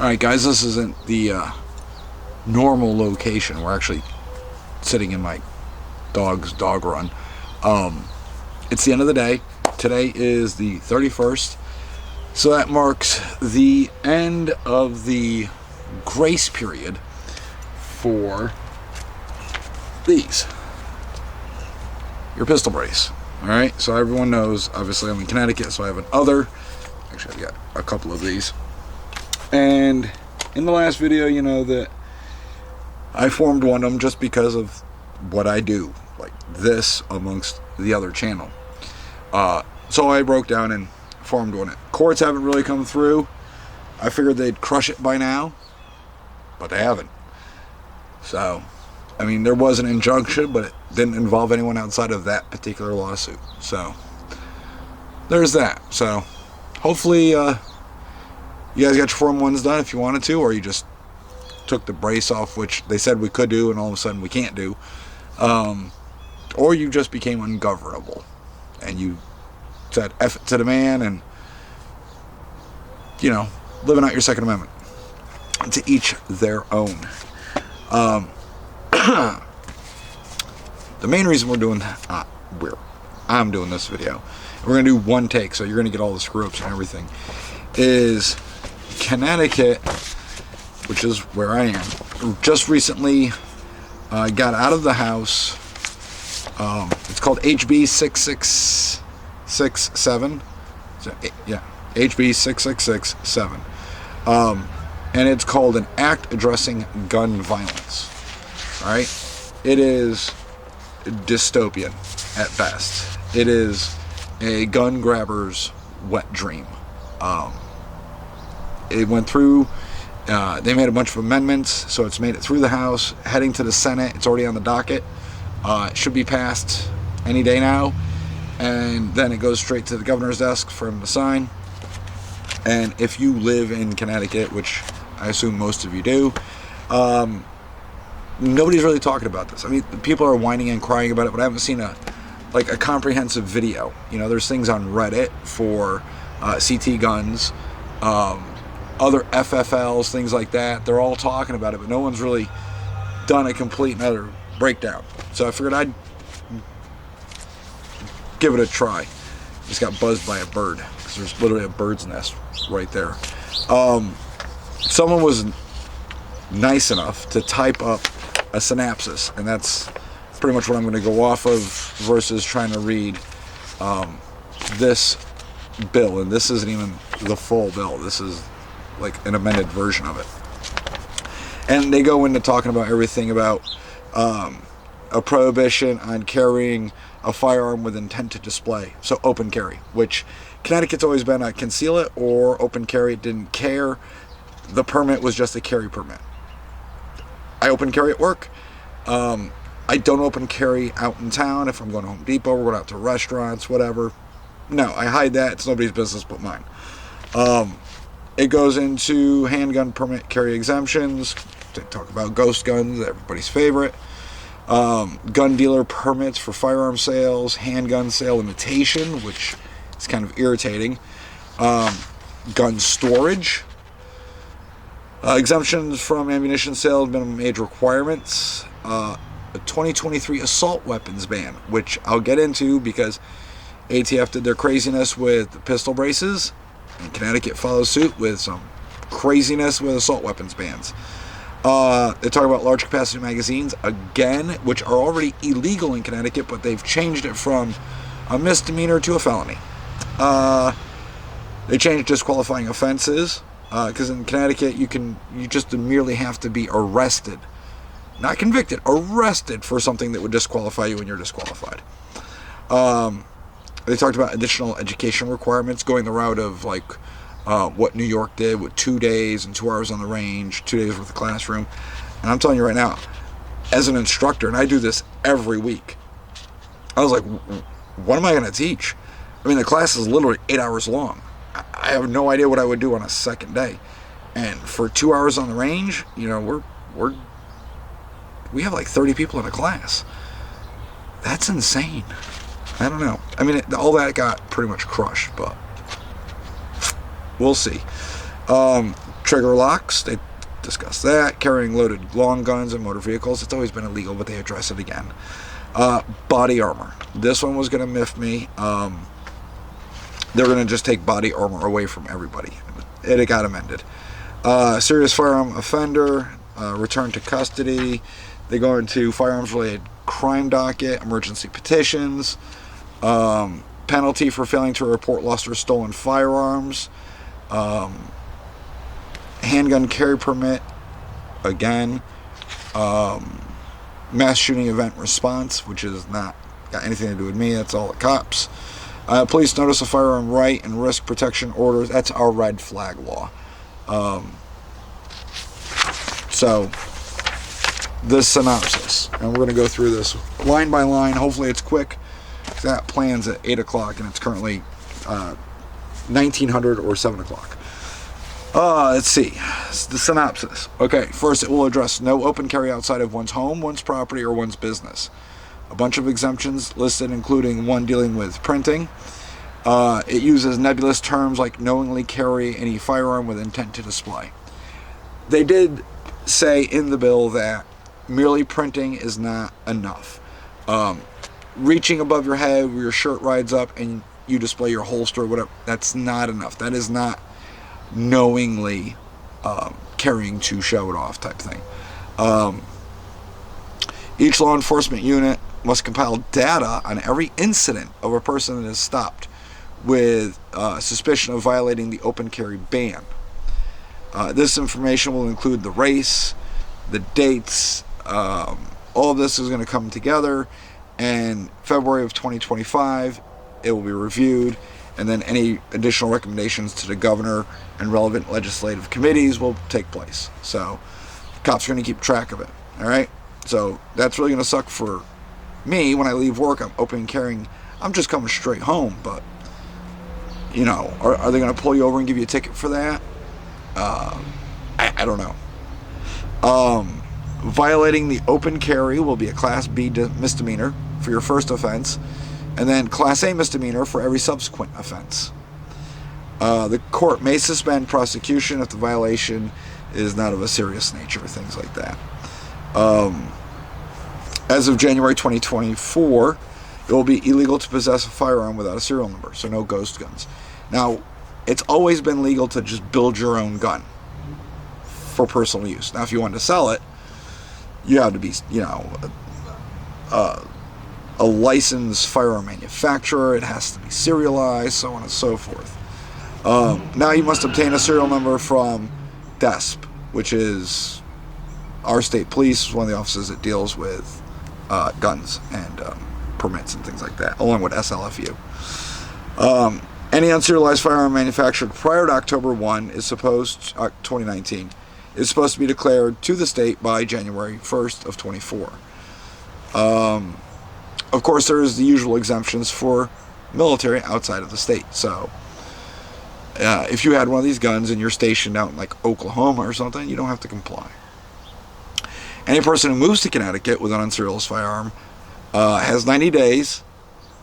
Alright guys, this isn't the normal location. We're actually sitting in my dog's dog run. It's the end of the day. Today is the 31st. So that marks the end of the grace period for these. Your pistol brace. Alright, so everyone knows, obviously I'm in Connecticut, so I have an other. Actually, I've got a couple of these. And in the last video, you know that I formed one of them just because of what I do, like this amongst the other channel. So I broke down and formed one. Courts haven't really come through. I figured they'd crush it by now, but they haven't. So, I mean, there was an injunction, but it didn't involve anyone outside of that particular lawsuit. So, there's that. So, hopefully, you guys got your Form 1s done if you wanted to, or you just took the brace off, which they said we could do, and all of a sudden we can't do. Or you just became ungovernable, and you said F it to the man, and, you know, living out your Second Amendment. And to each their own. The main reason we're doing that, I'm doing this video, we're going to do one take, so you're going to get all the screw-ups and everything, is Connecticut, which is where I am, just recently got out of the House. It's called HB 6667. So, yeah, HB 6667. And it's called an Act Addressing Gun Violence. Alright? It is dystopian at best. It is a gun grabber's wet dream. It went through, they made a bunch of amendments, so it's made it through the House, heading to the Senate. It's already on the docket. It should be passed any day now, and then it goes straight to the governor's desk for him to sign. And if you live in Connecticut, which I assume most of you do, nobody's really talking about this. I mean, people are whining and crying about it, but I haven't seen a comprehensive video. You know, there's things on Reddit for CT guns, other FFLs, things like that. They're all talking about it, but no one's really done a complete and utter breakdown. So I figured I'd give it a try. Just got buzzed by a bird, because there's literally a bird's nest right there. Someone was nice enough to type up a synopsis, and that's pretty much what I'm going to go off of versus trying to read this bill. And this isn't even the full bill. This is like an amended version of it. And they go into talking about everything about a prohibition on carrying a firearm with intent to display. So open carry, which Connecticut's always been a conceal it or open carry. It didn't care. The permit was just a carry permit. I open carry at work. I don't open carry out in town. If I'm going to Home Depot, we're going out to restaurants, whatever. No, I hide that. It's nobody's business but mine. It goes into handgun permit carry exemptions. They talk about ghost guns, everybody's favorite. Gun dealer permits for firearm sales, handgun sale imitation, which is kind of irritating. Gun storage. Exemptions from ammunition sales, minimum age requirements. A 2023 assault weapons ban, which I'll get into because ATF did their craziness with pistol braces, and Connecticut follows suit with some craziness with assault weapons bans. They talk about large capacity magazines, again, which are already illegal in Connecticut, but they've changed it from a misdemeanor to a felony. They changed disqualifying offenses, because in Connecticut you just merely have to be arrested. Not convicted, arrested for something that would disqualify you when you're disqualified. They talked about additional education requirements, going the route of like what New York did with 2 days and 2 hours on the range, 2 days worth of classroom. And I'm telling you right now, as an instructor, and I do this every week, I was like, what am I going to teach? I mean, the class is literally 8 hours long. I have no idea what I would do on a second day. And for 2 hours on the range, you know, we have like 30 people in a class. That's insane. I don't know. I mean, all that got pretty much crushed, but we'll see. Trigger locks, they discuss that. Carrying loaded long guns in motor vehicles, it's always been illegal, but they address it again. Body armor. This one was going to miff me. They're going to just take body armor away from everybody. It got amended. Serious firearm offender, return to custody. They go into firearms-related crime docket, emergency petitions, penalty for failing to report lost or stolen firearms, handgun carry permit, again, mass shooting event response, which is not got anything to do with me, that's all the cops. Police notice of firearm right and risk protection orders, that's our red flag law. So, this synopsis, and we're going to go through this line by line. Hopefully it's quick. That plan's at 8 o'clock, and it's currently 1900 or 7 o'clock. Let's see. The synopsis. Okay, first it will address no open carry outside of one's home, one's property, or one's business. A bunch of exemptions listed, including one dealing with printing. It uses nebulous terms like knowingly carry any firearm with intent to display. They did say in the bill that merely printing is not enough. Reaching above your head where your shirt rides up and you display your holster or whatever, that's not enough. That is not knowingly carrying to show it off type thing. Each law enforcement unit must compile data on every incident of a person that is stopped with suspicion of violating the open carry ban. This information will include the race, the dates, all of this is going to come together, and February of 2025 it will be reviewed, and then any additional recommendations to the governor and relevant legislative committees will take place. So cops are going to keep track of it. All right, so that's really going to suck for me. When I leave work, I'm open carrying, I'm just coming straight home, but you know, are they going to pull you over and give you a ticket for that? I don't know. Violating the open carry will be a Class B misdemeanor for your first offense, and then Class A misdemeanor for every subsequent offense. The court may suspend prosecution if the violation is not of a serious nature, things like that. As of January 2024, it will be illegal to possess a firearm without a serial number, so no ghost guns. Now, it's always been legal to just build your own gun for personal use. Now, if you want to sell it, you have to be, you know, a licensed firearm manufacturer. It has to be serialized, so on and so forth. Now you must obtain a serial number from DESP, which is our state police, one of the offices that deals with guns and permits and things like that, along with SLFU. Any unserialized firearm manufactured prior to October 1 is supposed, 2019, is supposed to be declared to the state by January 1st of 24. Of course, there is the usual exemptions for military outside of the state. So, if you had one of these guns and you're stationed out in like Oklahoma or something, you don't have to comply. Any person who moves to Connecticut with an unserialized firearm has 90 days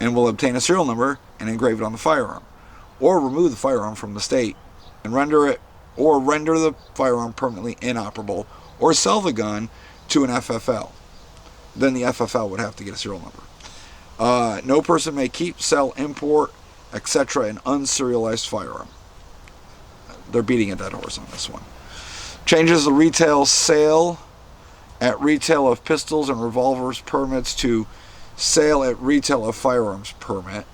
and will obtain a serial number and engrave it on the firearm, or remove the firearm from the state and render the firearm permanently inoperable, or sell the gun to an FFL. Then the FFL would have to get a serial number. No person may keep, sell, import, etc. an unserialized firearm. They're beating a dead horse on this one. Changes the retail sale at retail of pistols and revolvers permits to sale at retail of firearms permit.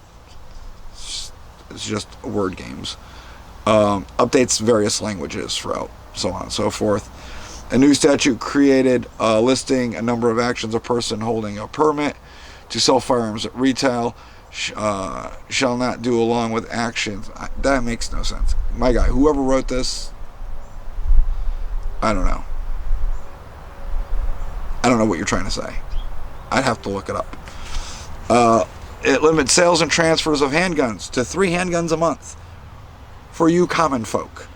It's just word games. Updates various languages throughout, so on and so forth. A new statute created listing a number of actions a person holding a permit to sell firearms at retail shall not do, along with actions. That makes no sense. My guy, whoever wrote this, I don't know. I don't know what you're trying to say. I'd have to look it up. It limits sales and transfers of handguns to 3 handguns a month for you common folk.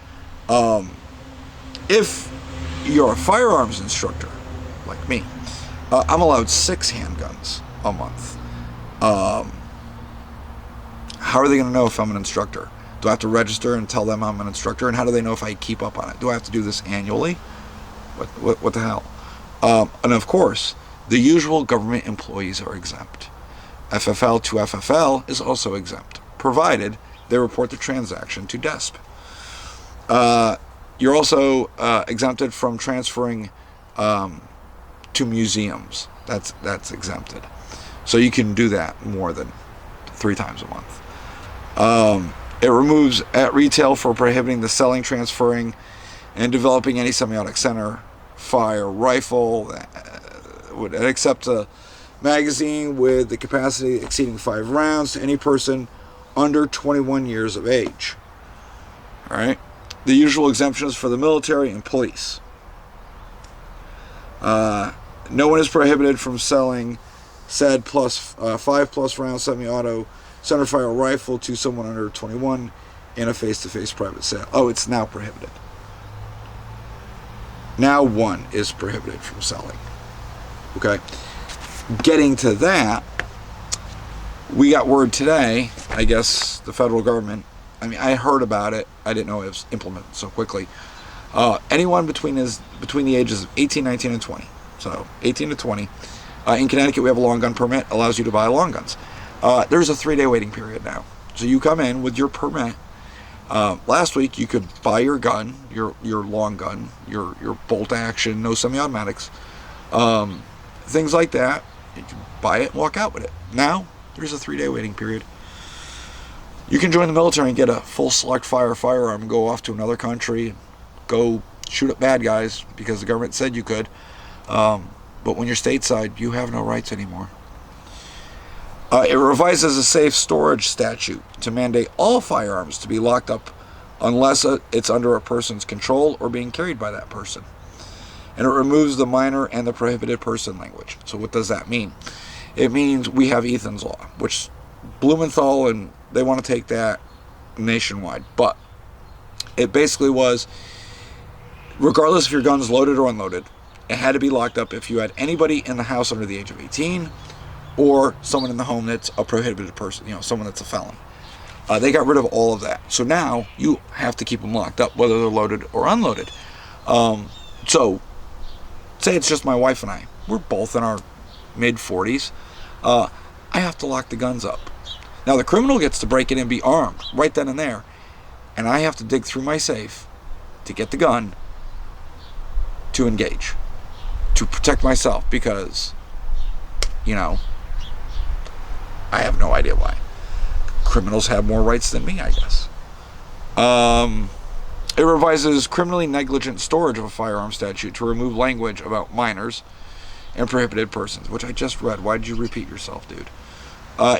If you're a firearms instructor, like me, I'm allowed 6 handguns a month. How are they going to know if I'm an instructor? Do I have to register and tell them I'm an instructor? And how do they know if I keep up on it? Do I have to do this annually? What the hell? And of course, the usual government employees are exempt. FFL to FFL is also exempt, provided they report the transaction to DESP. You're also exempted from transferring to museums. That's exempted. So you can do that more than 3 times a month. It removes at retail for prohibiting the selling, transferring, and developing any semi-automatic center fire rifle. Would accept a magazine with the capacity exceeding 5 rounds to any person under 21 years of age. All right. The usual exemptions for the military and police. No one is prohibited from selling said 5+ round semi-auto centerfire rifle to someone under 21 in a face-to-face private sale. Oh, it's now prohibited. Now one is prohibited from selling. Okay. Getting to that, we got word today, I guess the federal government, I heard about it. I didn't know it was implemented so quickly. Anyone between the ages of 18, 19, and 20. So 18 to 20. In Connecticut, we have a long gun permit, allows you to buy long guns. There's a 3-day waiting period now. So you come in with your permit. Last week, you could buy your gun, your long gun, your bolt action, no semi-automatics, things like that. You can buy it and walk out with it. Now, there's a 3-day waiting period. You can join the military and get a full select fire firearm and go off to another country, go shoot up bad guys because the government said you could. But when you're stateside, you have no rights anymore. It revises a safe storage statute to mandate all firearms to be locked up unless it's under a person's control or being carried by that person. And it removes the minor and the prohibited person language. So what does that mean? It means we have Ethan's Law, which Blumenthal, and they want to take that nationwide. But it basically was, regardless if your gun's loaded or unloaded, it had to be locked up if you had anybody in the house under the age of 18 or someone in the home that's a prohibited person, someone that's a felon. They got rid of all of that. So now you have to keep them locked up, whether they're loaded or unloaded. So say it's just my wife and I. We're both in our mid-40s. I have to lock the guns up. Now the criminal gets to break in and be armed right then and there. And I have to dig through my safe to get the gun to engage, to protect myself, because, I have no idea why. Criminals have more rights than me, I guess. It revises criminally negligent storage of a firearm statute to remove language about minors and prohibited persons, which I just read. Why did you repeat yourself, dude?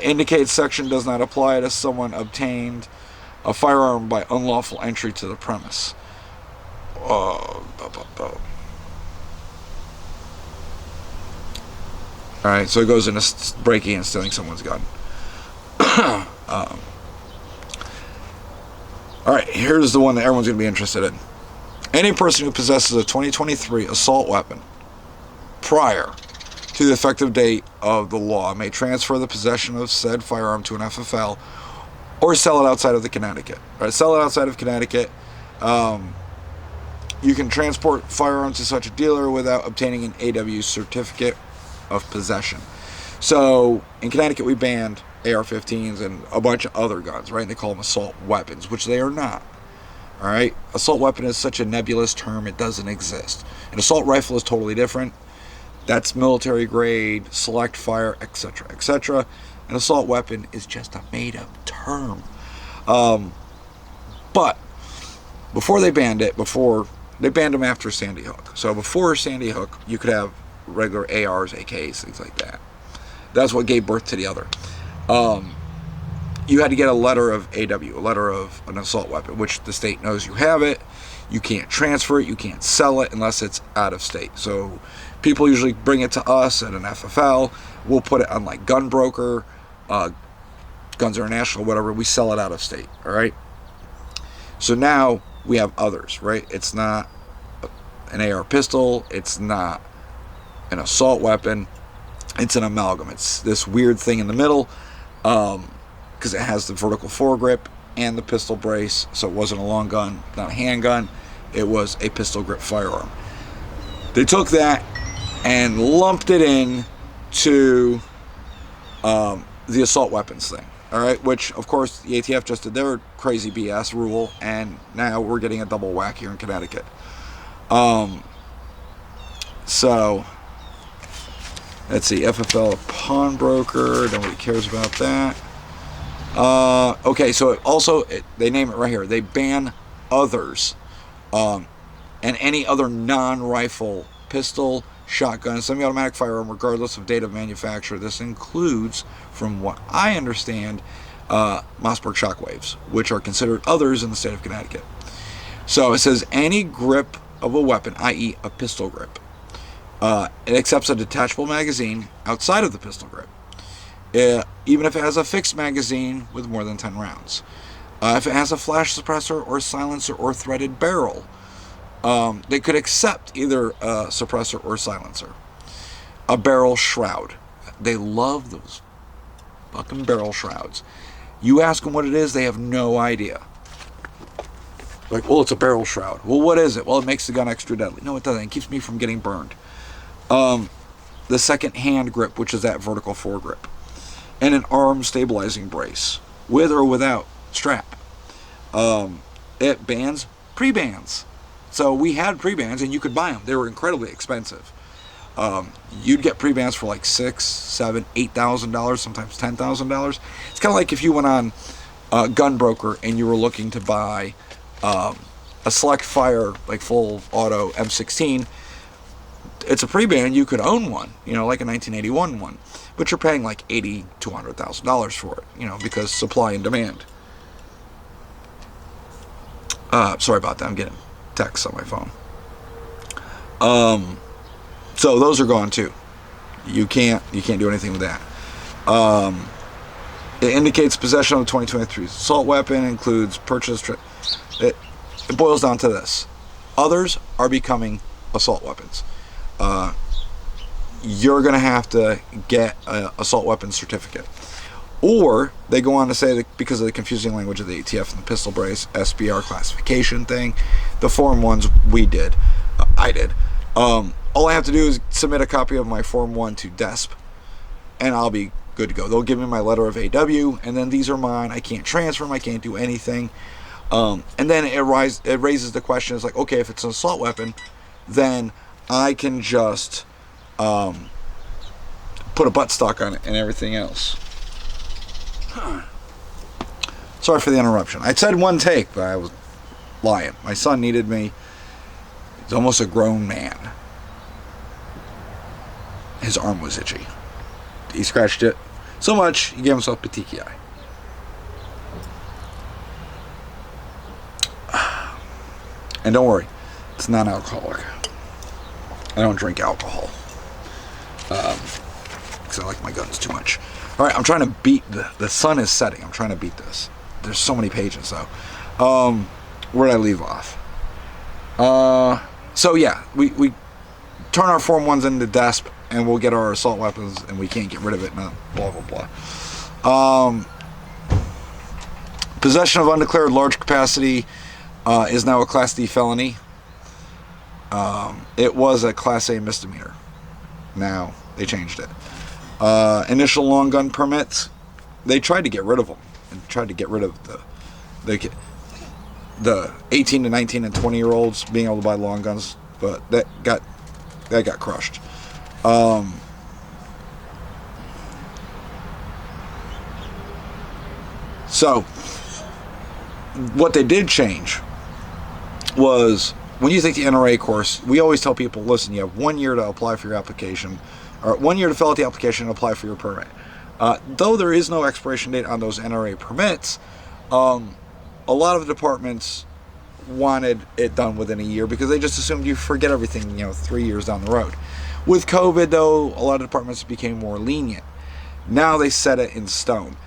Indicates section does not apply to someone obtained a firearm by unlawful entry to the premise. Alright, so it goes into breaking and stealing someone's gun. Alright, here's the one that everyone's going to be interested in. Any person who possesses a 2023 assault weapon prior to the effective date of the law may transfer the possession of said firearm to an FFL or sell it outside of the Connecticut. Right, sell it outside of Connecticut. You can transport firearms to such a dealer without obtaining an AW certificate of possession. So in Connecticut we banned AR-15s and a bunch of other guns, right? And they call them assault weapons, which they are not. All right, assault weapon is such a nebulous term; it doesn't exist. An assault rifle is totally different. That's military grade, select fire, etc., etc. An assault weapon is just a made-up term. But before they banned it, they banned them after Sandy Hook. So before Sandy Hook, you could have regular ARs, AKs, things like that. That's what gave birth to the other. You had to get a letter of AW, a letter of an assault weapon, which the state knows you have it. You can't transfer it, you can't sell it unless it's out of state. So people usually bring it to us at an FFL. We'll put it on like Gun Broker, Guns International, whatever. We sell it out of state, all right? So now we have others, right? It's not an AR pistol. It's not an assault weapon. It's an amalgam. It's this weird thing in the middle because it has the vertical foregrip and the pistol brace, so it wasn't a long gun, not a handgun. It was a pistol grip firearm. They took that and lumped it in to the assault weapons thing. All right, which of course the ATF just did their crazy BS rule, and now we're getting a double whack here in Connecticut. So let's see, FFL pawnbroker. Nobody cares about that. Okay, so they name it right here. They ban others, and any other non-rifle pistol, shotgun, semi-automatic firearm, regardless of date of manufacture. This includes, from what I understand, Mossberg shockwaves, which are considered others in the state of Connecticut. So it says any grip of a weapon, i.e. a pistol grip. It accepts a detachable magazine outside of the pistol grip, even if it has a fixed magazine with more than 10 rounds. If it has a flash suppressor or silencer or threaded barrel, they could accept either a suppressor or silencer. A barrel shroud. They love those fucking barrel shrouds. You ask them what it is, they have no idea. Like, well, it's a barrel shroud. Well, what is it? Well, it makes the gun extra deadly. No, it doesn't. It keeps me from getting burned. The second hand grip, which is that vertical foregrip. And an arm stabilizing brace, with or without strap. It bans pre-bans. So we had pre-bans, and you could buy them. They were incredibly expensive. You'd get pre-bans for like $6,000, $7,000, $8,000, sometimes $10,000. It's kind of like if you went on Gun Broker and you were looking to buy a Select Fire, like full auto M16. It's a pre-ban. You could own one, like a 1981 one, but you're paying like $80,000 to $100,000 for it, because supply and demand. Sorry about that. I'm getting texts on my phone. So those are gone too. You can't do anything with that. It indicates possession of a 2023 assault weapon, includes purchase. It boils down to this: others are becoming assault weapons. You're going to have to get an assault weapon certificate. Or they go on to say that because of the confusing language of the ATF and the pistol brace SBR classification thing, the Form 1s I did. All I have to do is submit a copy of my Form 1 to DESP, and I'll be good to go. They'll give me my letter of AW, and then these are mine. I can't transfer them. I can't do anything. And then it raises the question, it's like, okay, if it's an assault weapon, then I can just put a buttstock on it and everything else. Sorry for the interruption. I said one take, but I was lying. My son needed me. He's almost a grown man. His arm was itchy. He scratched it so much, he gave himself petechiae. And don't worry, it's non-alcoholic. I don't drink alcohol. Because I like my guns too much. Alright, I'm trying to beat the sun is setting. I'm trying to beat this. There's so many pages though. Where did I leave off? So yeah, we turn our Form 1s into DESP, and we'll get our assault weapons, and we can't get rid of it. No, blah blah blah. Possession of undeclared large capacity is now a Class D felony. It was a Class A misdemeanor. Now they changed it. Initial long gun permits, they tried to get rid of them and tried to get rid of the 18 to 19 and 20 year olds being able to buy long guns, but that got crushed. So what they did change was, when you take the NRA course, we always tell people, listen, you have 1 year to apply for your application, or 1 year to fill out the application and apply for your permit. Though there is no expiration date on those NRA permits, a lot of the departments wanted it done within a year because they just assumed you forget everything, 3 years down the road. With COVID, though, a lot of departments became more lenient. Now they set it in stone.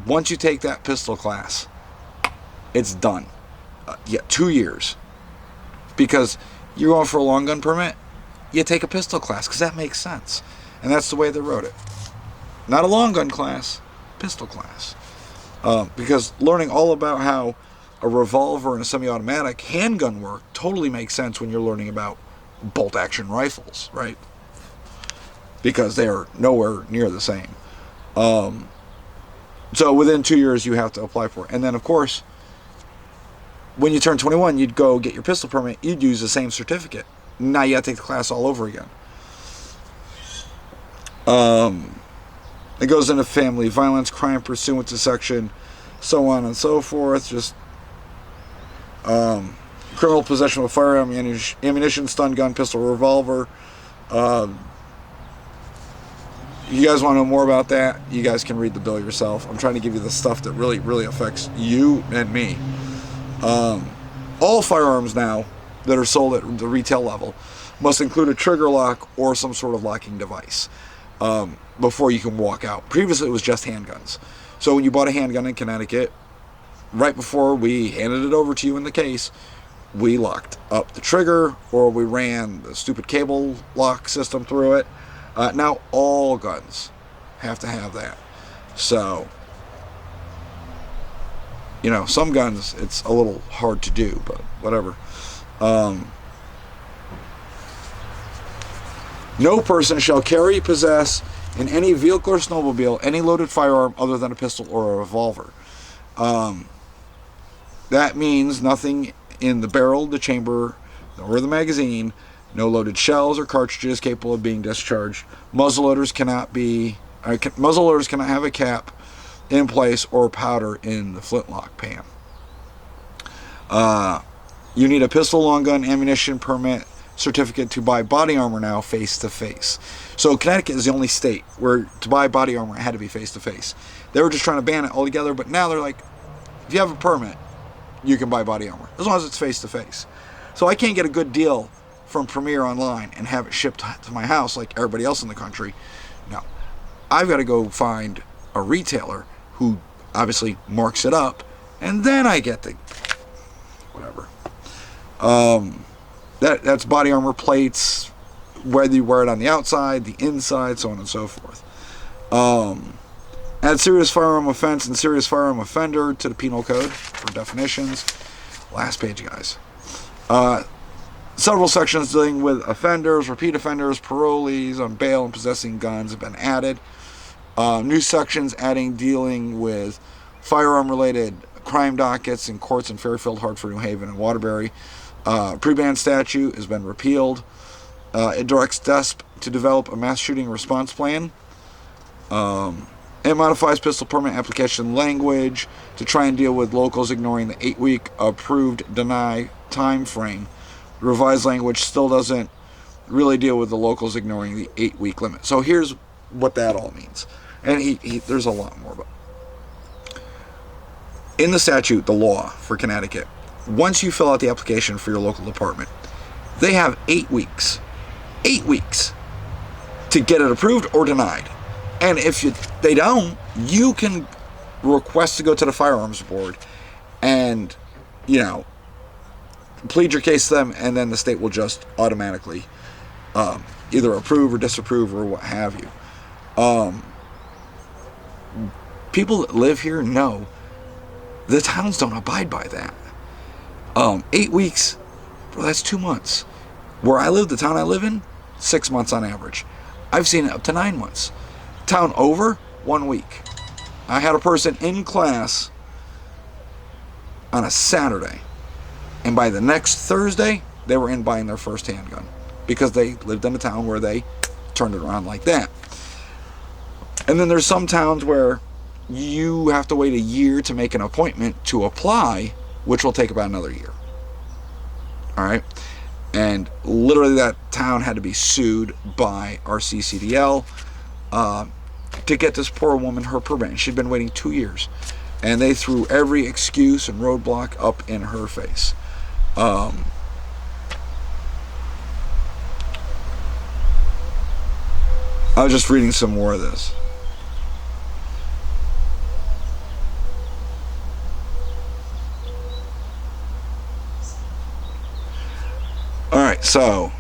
Once you take that pistol class, it's done. 2 years. Because you're going for a long gun permit, you take a pistol class, because that makes sense. And that's the way they wrote it. Not a long gun class, pistol class. Because learning all about how a revolver and a semi-automatic handgun work totally makes sense when you're learning about bolt-action rifles, right? Because they are nowhere near the same. So within 2 years, you have to apply for it. And then, of course, when you turn 21, you'd go get your pistol permit. You'd use the same certificate. Now you have to take the class all over again. It goes into family violence, crime pursuant to section, so on and so forth. Just criminal possession of a firearm, ammunition, stun gun, pistol, revolver. You guys want to know more about that? You guys can read the bill yourself. I'm trying to give you the stuff that really, really affects you and me. All firearms now that are sold at the retail level must include a trigger lock or some sort of locking device before you can walk out. Previously, it was just handguns. So when you bought a handgun in Connecticut, right before we handed it over to you in the case, we locked up the trigger or we ran the stupid cable lock system through it. Now all guns have to have that. So, you know, some guns it's a little hard to do, but whatever. No person shall carry, possess in any vehicle or snowmobile any loaded firearm other than a pistol or a revolver. That means nothing in the barrel, the chamber, or the magazine. No loaded shells or cartridges capable of being discharged. Muzzleloaders cannot have a cap in place or powder in the flintlock pan. You need a pistol, long gun, ammunition permit, certificate to buy body armor now face to face. So Connecticut is the only state where to buy body armor it had to be face to face. They were just trying to ban it altogether, but now they're like, if you have a permit, you can buy body armor as long as it's face to face. So I can't get a good deal from Premier online and have it shipped to my house like everybody else in the country. No, I've got to go find a retailer who obviously marks it up, and then I get the whatever. That's body armor plates, whether you wear it on the outside, the inside, so on and so forth. Add serious firearm offense and serious firearm offender to the penal code for definitions. Last page, guys. Several sections dealing with offenders, repeat offenders, parolees on bail and possessing guns have been added. New sections dealing with firearm-related crime dockets in courts in Fairfield, Hartford, New Haven, and Waterbury. Pre-ban statute has been repealed. It directs DESP to develop a mass shooting response plan. It modifies pistol permit application language to try and deal with locals ignoring the 8-week approved deny time frame. The revised language still doesn't really deal with the locals ignoring the 8-week limit. So here's what that all means. And there's a lot more. But in the statute, the law for Connecticut, once you fill out the application for your local department, they have 8 weeks. 8 weeks to get it approved or denied. And if they don't, you can request to go to the Firearms Board and, plead your case to them, and then the state will just automatically either approve or disapprove or what have you. People that live here know the towns don't abide by that. 8 weeks, bro, that's 2 months. Where I live, the town I live in, 6 months on average. I've seen it up to 9 months. Town over, 1 week. I had a person in class on a Saturday, and by the next Thursday, they were in buying their first handgun because they lived in a town where they turned it around like that. And then there's some towns where you have to wait a year to make an appointment to apply, which will take about another year. All right? And literally that town had to be sued by RCCDL to get this poor woman her permit. She'd been waiting 2 years. And they threw every excuse and roadblock up in her face. I was just reading some more of this. Alright, so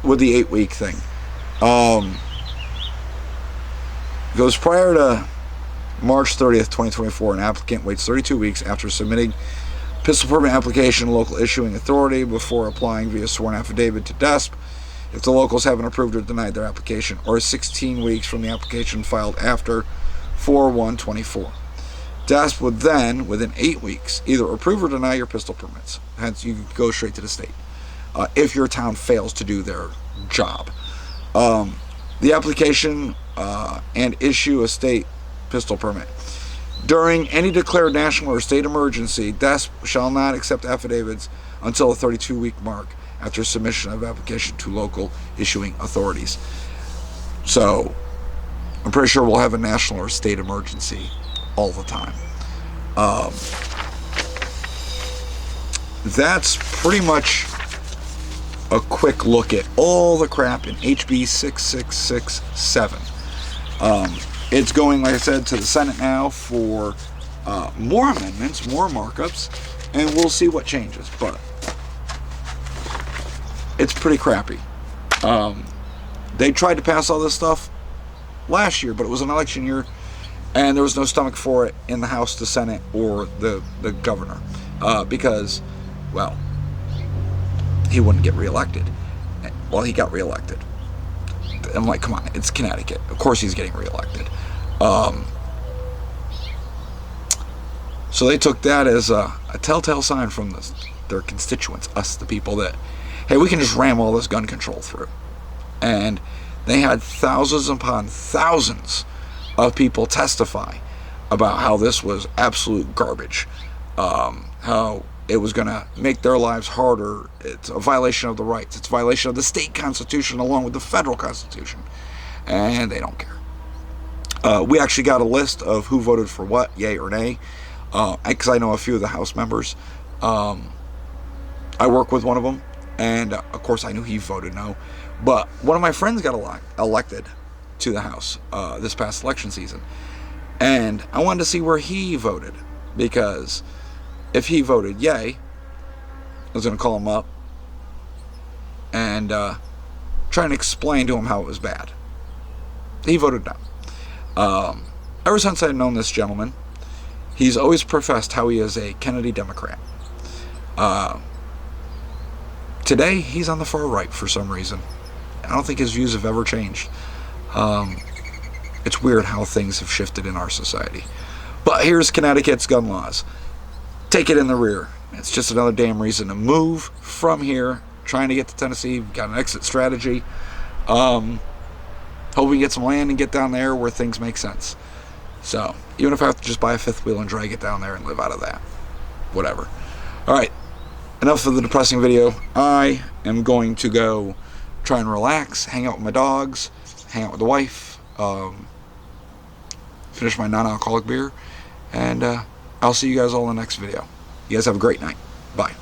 with the 8-week thing. Goes prior to March 30th, 2024, an applicant waits 32 weeks after submitting pistol permit application to local issuing authority before applying via sworn affidavit to DESP if the locals haven't approved or denied their application, or 16 weeks from the application filed after 4/1/24. DESP would then, within 8 weeks, either approve or deny your pistol permits. Hence, you go straight to the state if your town fails to do their job. The application and issue a state pistol permit. During any declared national or state emergency, DESP shall not accept affidavits until the 32-week mark after submission of application to local issuing authorities. So, I'm pretty sure we'll have a national or state emergency all the time. That's pretty much a quick look at all the crap in HB 6667. It's going, like I said, to the Senate now for more amendments, more markups, and we'll see what changes. But it's pretty crappy. They tried to pass all this stuff last year, but it was an election year, and there was no stomach for it in the House, the Senate, or the governor, because, well, he wouldn't get reelected. Well, he got reelected. I'm like, come on, it's Connecticut. Of course he's getting reelected. So they took that as a telltale sign from their constituents, us, the people, that, hey, we can just ram all this gun control through. And they had thousands upon thousands of people testify about how this was absolute garbage, how it was going to make their lives harder. It's a violation of the rights. It's a violation of the state constitution along with the federal constitution. And they don't care. We actually got a list of who voted for what, yay or nay, because I know a few of the House members. I work with one of them, and of course I knew he voted no. But one of my friends got elected to the House this past election season. And I wanted to see where he voted, because if he voted yay, I was going to call him up and try and explain to him how it was bad. He voted no. Ever since I've known this gentleman, he's always professed how he is a Kennedy Democrat. Today, he's on the far right for some reason. I don't think his views have ever changed. It's weird how things have shifted in our society. But here's Connecticut's gun laws. Take it in the rear. It's just another damn reason to move from here, trying to get to Tennessee. We've got an exit strategy. Hope we can get some land and get down there where things make sense. So, even if I have to just buy a fifth wheel and drag it down there and live out of that. Whatever. Alright, enough of the depressing video. I am going to go try and relax, hang out with my dogs, hang out with the wife, finish my non-alcoholic beer, and I'll see you guys all in the next video. You guys have a great night. Bye.